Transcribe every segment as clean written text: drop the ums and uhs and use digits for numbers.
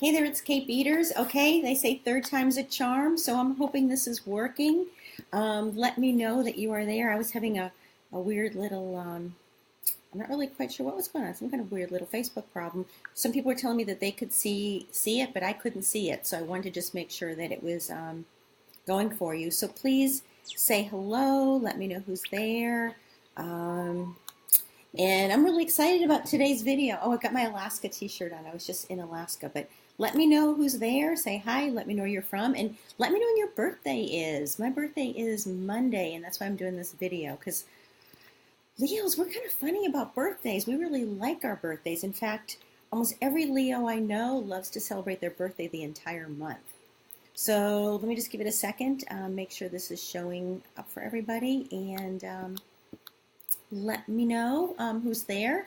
Hey there, it's Kate Beaters. Okay, they say third time's a charm, so I'm hoping this is working. Let me know that you are there. I was having a weird little, I'm not really quite sure what was going on, some kind of weird little Facebook problem. Some people were telling me that they could see it, but I couldn't see it, so I wanted to just make sure that it was going for you. So please say hello, let me know who's there. Um, and I'm really excited about today's video. Oh, I got my Alaska t-shirt on. I was just in Alaska, but let me know who's there. Say hi. Let me know where you're from. And let me know when your birthday is. My birthday is Monday, and that's why I'm doing this video. Because Leos, we're kind of funny about birthdays. We really like our birthdays. In fact, almost every Leo I know loves to celebrate their birthday the entire month. So let me just give it a second. Make sure this is showing up for everybody. And let me know who's there,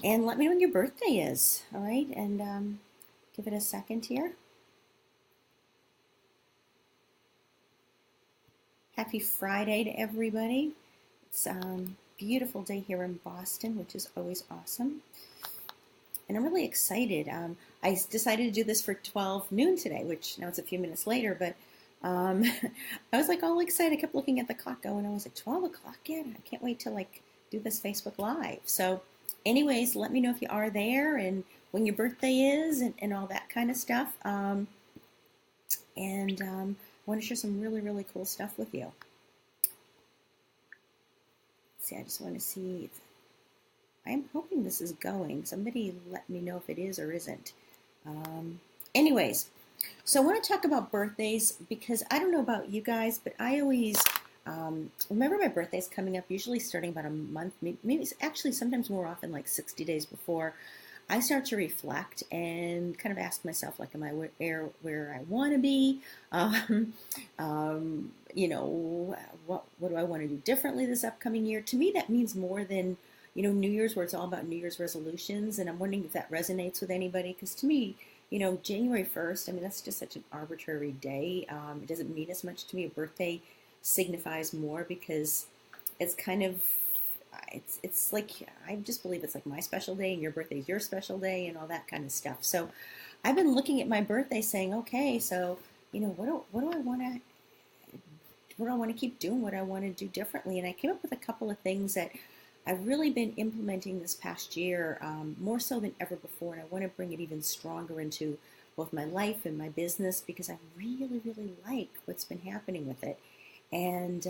and let me know when your birthday is. All right, and give it a second here. Happy Friday to everybody. It's a beautiful day here in Boston, which is always awesome. And I'm really excited. I decided to do this for 12 noon today, which now it's a few minutes later, but I was like all excited. I kept looking at the clock going, I was like 12 o'clock yet? I can't wait to do this Facebook Live. So anyways, let me know if you are there and when your birthday is and all that kind of stuff. I want to share some really, really cool stuff with you. See, I just want to see. I'm hoping this is going. Somebody let me know if it is or isn't. Anyways, so I want to talk about birthdays because I don't know about you guys, but I always remember my birthday's coming up, usually starting about a month, maybe actually sometimes more often, like 60 days before. I start to reflect and kind of ask myself, like, am I where I want to be? What do I want to do differently this upcoming year? To me, that means more than, New Year's, where it's all about New Year's resolutions. And I'm wondering if that resonates with anybody, because to me, January 1st, I mean, that's just such an arbitrary day. It doesn't mean as much to me. A birthday signifies more because it's kind of, it's like, I just believe it's like my special day and your birthday is your special day and all that kind of stuff. So I've been looking at my birthday saying, okay, so, what do I want to, what do I want to keep doing? What do I want to do differently? And I came up with a couple of things that I've really been implementing this past year, more so than ever before, and I want to bring it even stronger into both my life and my business because I really, really like what's been happening with it. And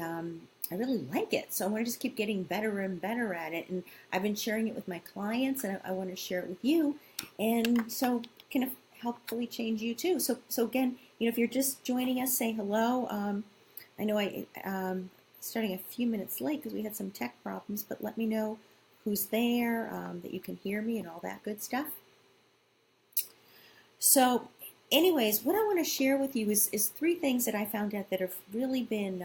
I really like it, so I want to just keep getting better and better at it. And I've been sharing it with my clients, and I want to share it with you, and so can hopefully change you too. So again, if you're just joining us, say hello. I know I starting a few minutes late because we had some tech problems, but let me know who's there, that you can hear me and all that good stuff. So anyways, what I want to share with you is three things that I found out that have really been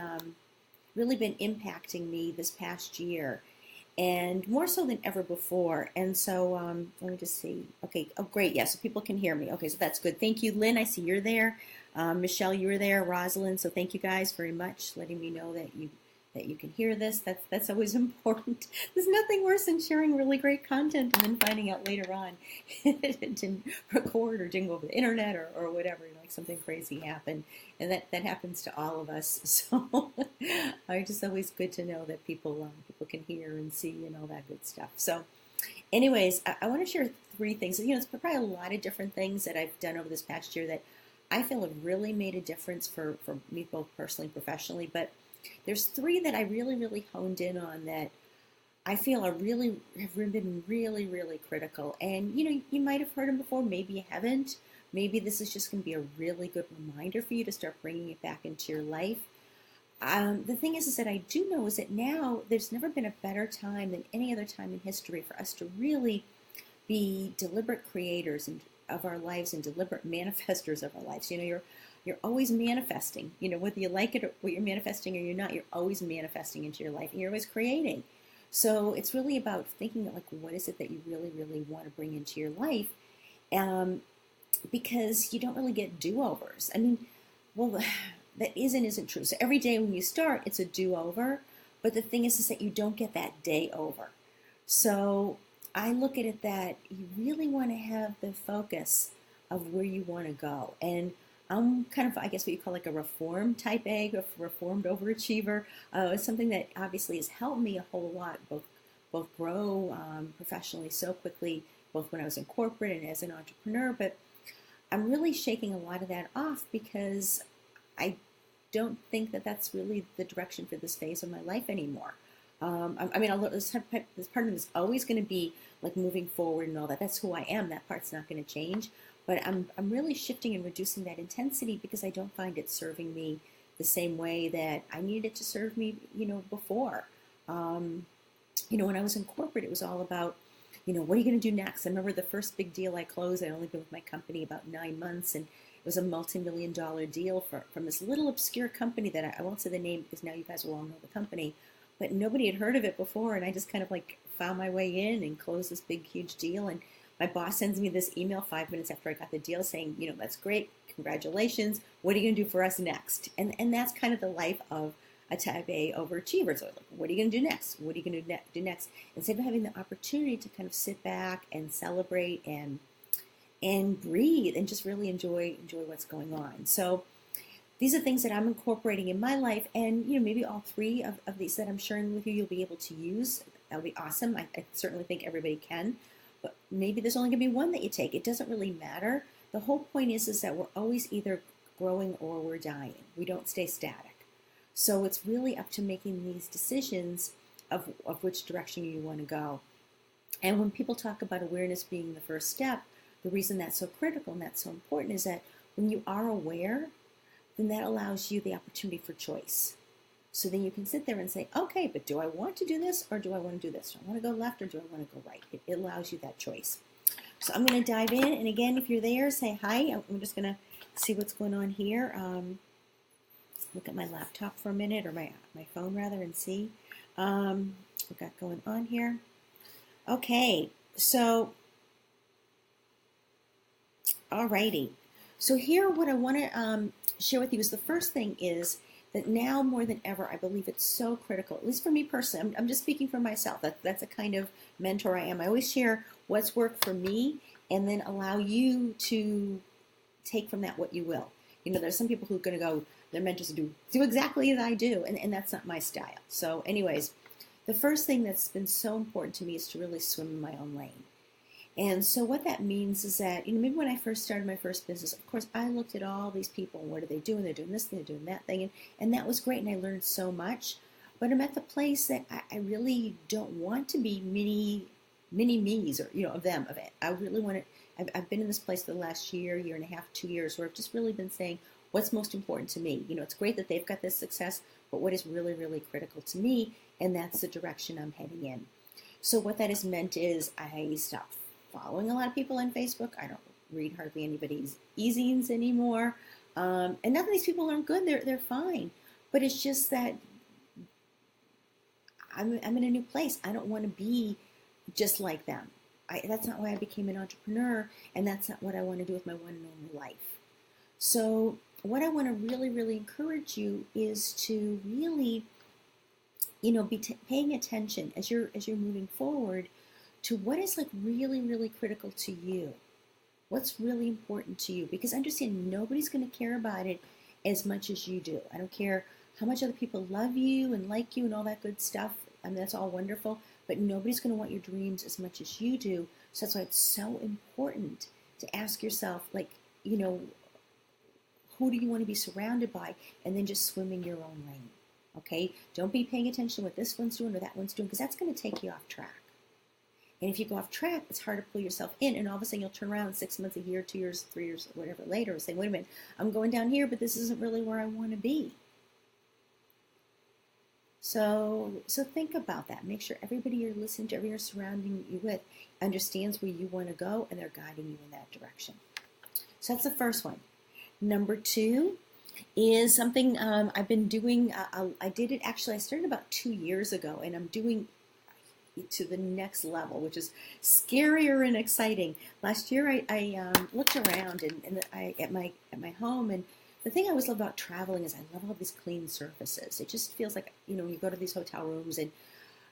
impacting me this past year, and more so than ever before. And so let me just see. Okay, oh great, yeah, so people can hear me. Okay, so that's good. Thank you, Lynn. I see you're there. Michelle, you were there. Rosalind. So thank you guys very much, letting me know that you can hear this. That's always important. There's nothing worse than sharing really great content and then finding out later on it didn't record or didn't go over the internet or whatever, like something crazy happened. And that happens to all of us. So it's just always good to know that people can hear and see and all that good stuff. So anyways, I want to share three things. It's probably a lot of different things that I've done over this past year that I feel have really made a difference for me, both personally and professionally. But there's three that I really, really honed in on that I feel have been really, really critical. And, you might have heard them before. Maybe you haven't. Maybe this is just going to be a really good reminder for you to start bringing it back into your life. The thing is that I do know is that now there's never been a better time than any other time in history for us to really be deliberate creators of our lives and deliberate manifestors of our lives. You're always manifesting, whether you like it or what you're manifesting or you're not, you're always manifesting into your life and you're always creating. So it's really about thinking like, what is it that you really, really want to bring into your life? Because you don't really get do-overs. I mean, well, that isn't true. So every day when you start, it's a do-over. But the thing is that you don't get that day over. So I look at it that you really want to have the focus of where you want to go. And I'm kind of, I guess, what you call like a reformed type A, a reformed overachiever. It's something that obviously has helped me a whole lot, both grow professionally so quickly, both when I was in corporate and as an entrepreneur. But I'm really shaking a lot of that off because I don't think that that's really the direction for this phase of my life anymore. I mean, this part of me is always going to be like moving forward and all that. That's who I am. That part's not going to change. But I'm really shifting and reducing that intensity because I don't find it serving me the same way that I needed it to serve me, before. When I was in corporate, it was all about, what are you going to do next? I remember the first big deal I closed. I'd only been with my company about 9 months, and it was a multi-million-dollar deal from this little obscure company that I won't say the name because now you guys will all know the company, but nobody had heard of it before, and I just kind of like found my way in and closed this big, huge deal. And my boss sends me this email 5 minutes after I got the deal saying, that's great, congratulations, what are you going to do for us next? And that's kind of the life of a type A overachiever. So like, what are you going to do next? What are you going to do next? Instead of having the opportunity to kind of sit back and celebrate and breathe and just really enjoy what's going on. So these are things that I'm incorporating in my life, and maybe all three of these that I'm sharing with you, you'll be able to use. That'll be awesome. I certainly think everybody can, but maybe there's only going to be one that you take. It doesn't really matter. The whole point is that we're always either growing or we're dying. We don't stay static. So it's really up to making these decisions of which direction you want to go. And when people talk about awareness being the first step, the reason that's so critical and that's so important is that when you are aware, then that allows you the opportunity for choice. So then you can sit there and say, okay, but do I want to do this or do I want to do this? Do I want to go left or do I want to go right? It allows you that choice. So I'm going to dive in. And again, if you're there, say hi. I'm just going to see what's going on here. Look at my laptop for a minute, or my phone rather, and see what we got going on here. Okay, so alrighty. So here, what I want to share with you is the first thing is that now more than ever, I believe it's so critical, at least for me personally. I'm just speaking for myself. That's a kind of mentor I am. I always share what's worked for me and then allow you to take from that what you will. There's some people who are going to go, their mentors do exactly as I do, and that's not my style. So anyways, the first thing that's been so important to me is to really swim in my own lane. And so what that means is that, maybe when I first started my first business, of course, I looked at all these people, and what are they doing? They're doing this thing, they're doing that thing, and that was great, and I learned so much. But I'm at the place that I really don't want to be mini me's, or, of it. I really want to, I've been in this place for the last year and a half, 2 years, where I've just really been saying, what's most important to me? It's great that they've got this success, but what is really, really critical to me? And that's the direction I'm heading in. So what that has meant is I stopped following a lot of people on Facebook. I don't read hardly anybody's e-zines anymore. And not that these people aren't good, they're fine. But it's just that I'm in a new place. I don't want to be just like them. That's not why I became an entrepreneur, and that's not what I want to do with my one and only life. So what I want to really, really encourage you is to really, be paying attention as you're moving forward to what is like really, really critical to you. What's really important to you? Because understand, nobody's going to care about it as much as you do. I don't care how much other people love you and like you and all that good stuff. I mean, that's all wonderful, but nobody's going to want your dreams as much as you do. So that's why it's so important to ask yourself, like, who do you want to be surrounded by, and then just swim in your own lane, okay? Don't be paying attention to what this one's doing or that one's doing, because that's going to take you off track. And if you go off track, it's hard to pull yourself in, and all of a sudden you'll turn around 6 months, a year, 2 years, 3 years, whatever later, and say, wait a minute, I'm going down here, but this isn't really where I want to be. So think about that. Make sure everybody you're listening to, everybody you're surrounding you with, understands where you want to go, and they're guiding you in that direction. So that's the first one. Number 2 is something I've been doing. I did it actually. I started about 2 years ago, and I'm doing it to the next level, which is scarier and exciting. Last year, I looked around at my home, and the thing I always love about traveling is I love all these clean surfaces. It just feels like, you go to these hotel rooms and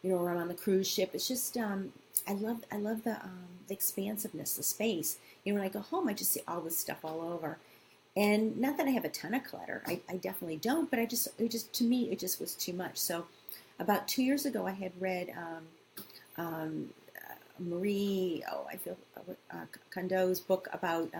or I'm on the cruise ship. It's just, I love the expansiveness, the space. When I go home, I just see all this stuff all over. And not that I have a ton of clutter, I definitely don't, but to me, it just was too much. So about 2 years ago, I had read I feel Kondo's book about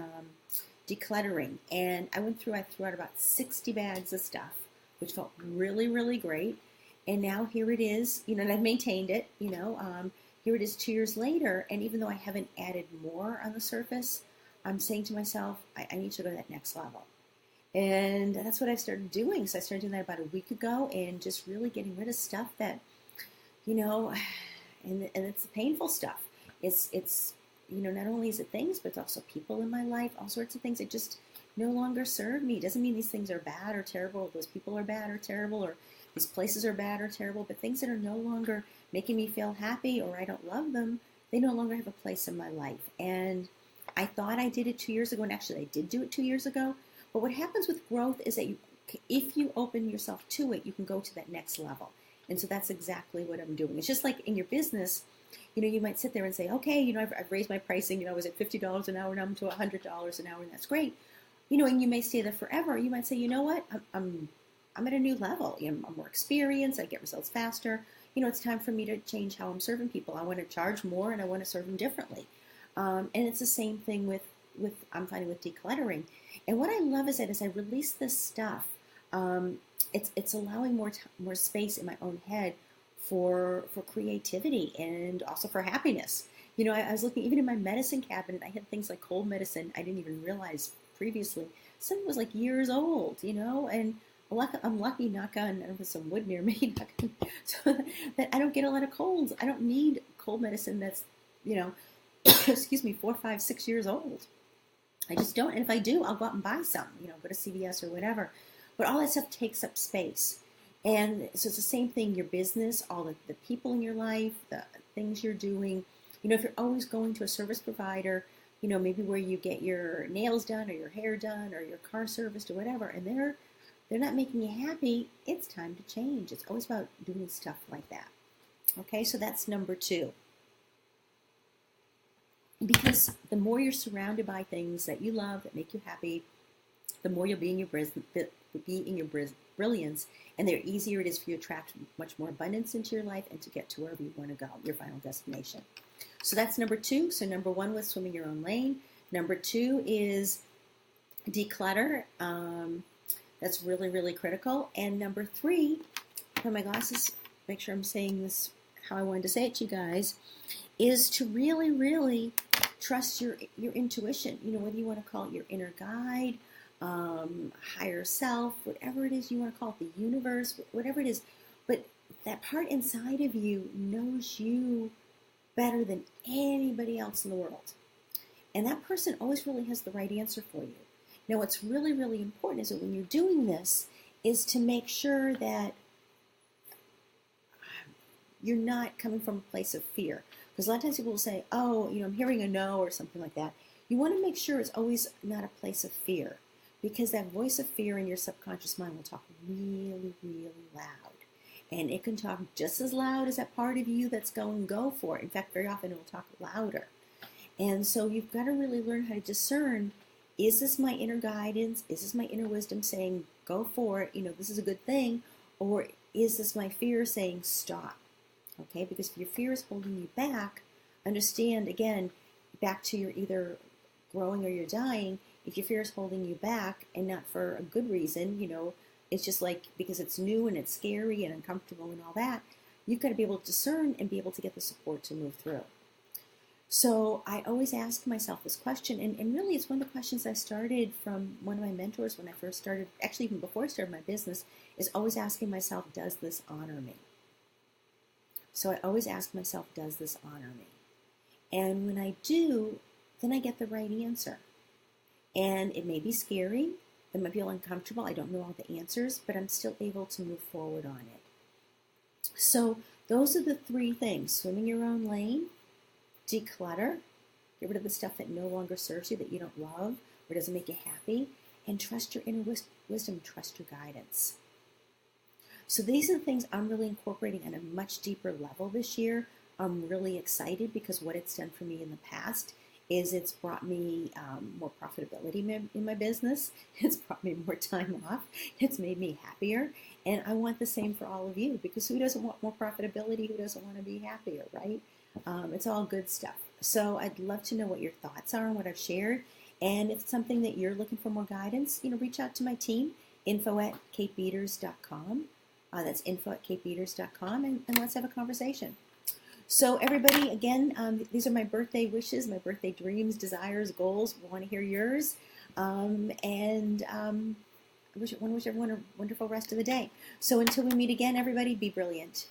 decluttering, and I threw out about 60 bags of stuff, which felt really, really great. And now here it is, and I've maintained it, here it is 2 years later, and even though I haven't added more on the surface, I'm saying to myself, I need to go to that next level. And that's what I've started doing. So I started doing that about a week ago, and just really getting rid of stuff that, and it's the painful stuff. It's not only is it things, but it's also people in my life, all sorts of things that just no longer serve me. It doesn't mean these things are bad or terrible, those people are bad or terrible, or these places are bad or terrible, but things that are no longer making me feel happy, or I don't love them, they no longer have a place in my life. And I thought I did it 2 years ago, and actually I did do it 2 years ago. But what happens with growth is that if you open yourself to it, you can go to that next level. And so that's exactly what I'm doing. It's just like in your business, you might sit there and say, okay, I've raised my pricing. I was at $50 an hour, and I'm to $100 an hour, and that's great. And you may stay there forever. You might say, you know what, I'm at a new level. I'm more experienced. I get results faster. It's time for me to change how I'm serving people. I want to charge more, and I want to serve them differently. And it's the same thing with I'm finding with decluttering. And what I love is that as I release this stuff, it's allowing more space in my own head for creativity and also for happiness. I was looking even in my medicine cabinet. I had things like cold medicine I didn't even realize previously. Some was like years old, and I'm lucky, knock on, I don't know if there's some wood near me, knock on, so that I don't get a lot of colds. I don't need cold medicine that's, excuse me, 4, 5, 6 years old. I just don't. And if I do, I'll go out and buy some, go to CVS or whatever. But all that stuff takes up space. And so it's the same thing, your business, all the people in your life, the things you're doing. If you're always going to a service provider, maybe where you get your nails done or your hair done or your car serviced or whatever, and they're not making you happy, it's time to change. It's always about doing stuff like that. Okay, so that's number 2. Because the more you're surrounded by things that you love, that make you happy, the more you'll be in your brilliance, and the easier it is for you to attract much more abundance into your life and to get to wherever you want to go, your final destination. So that's number 2. So number 1 was swimming your own lane. Number 2 is declutter. That's really, really critical. And number 3, put my glasses, make sure I'm saying this how I wanted to say it to you guys, is to really, really trust your intuition. Whether you want to call it your inner guide, higher self, whatever it is you want to call it, the universe, whatever it is. But that part inside of you knows you better than anybody else in the world. And that person always really has the right answer for you. Now, what's really, really important is that when you're doing this is to make sure that you're not coming from a place of fear. Because a lot of times people will say, oh, I'm hearing a no or something like that. You want to make sure it's always not a place of fear. Because that voice of fear in your subconscious mind will talk really, really loud. And it can talk just as loud as that part of you that's going, go for it. In fact, very often it will talk louder. And so you've got to really learn how to discern, is this my inner guidance? Is this my inner wisdom saying, go for it, this is a good thing? Or is this my fear saying, stop? Okay, because if your fear is holding you back, understand, again, back to your either growing or you're dying. If your fear is holding you back and not for a good reason, it's just like because it's new and it's scary and uncomfortable and all that, you've got to be able to discern and be able to get the support to move through. So I always ask myself this question, and really it's one of the questions I started from one of my mentors when I first started, actually even before I started my business, is always asking myself, does this honor me? So I always ask myself, does this honor me? And when I do, then I get the right answer. And it may be scary, it might feel uncomfortable, I don't know all the answers, but I'm still able to move forward on it. So those are the 3 things: swimming your own lane, declutter, get rid of the stuff that no longer serves you, that you don't love, or doesn't make you happy, and trust your inner wisdom, trust your guidance. So these are the things I'm really incorporating at a much deeper level this year. I'm really excited because what it's done for me in the past is it's brought me more profitability in my business. It's brought me more time off. It's made me happier. And I want the same for all of you, because who doesn't want more profitability? Who doesn't want to be happier, right? It's all good stuff. So I'd love to know what your thoughts are on what I've shared. And if it's something that you're looking for more guidance, reach out to my team, info@katebeaters.com. That's info@katebeaters.com, and let's have a conversation. So everybody, again, these are my birthday wishes, my birthday dreams, desires, goals. I want to hear yours. I wish everyone a wonderful rest of the day. So until we meet again, everybody, be brilliant.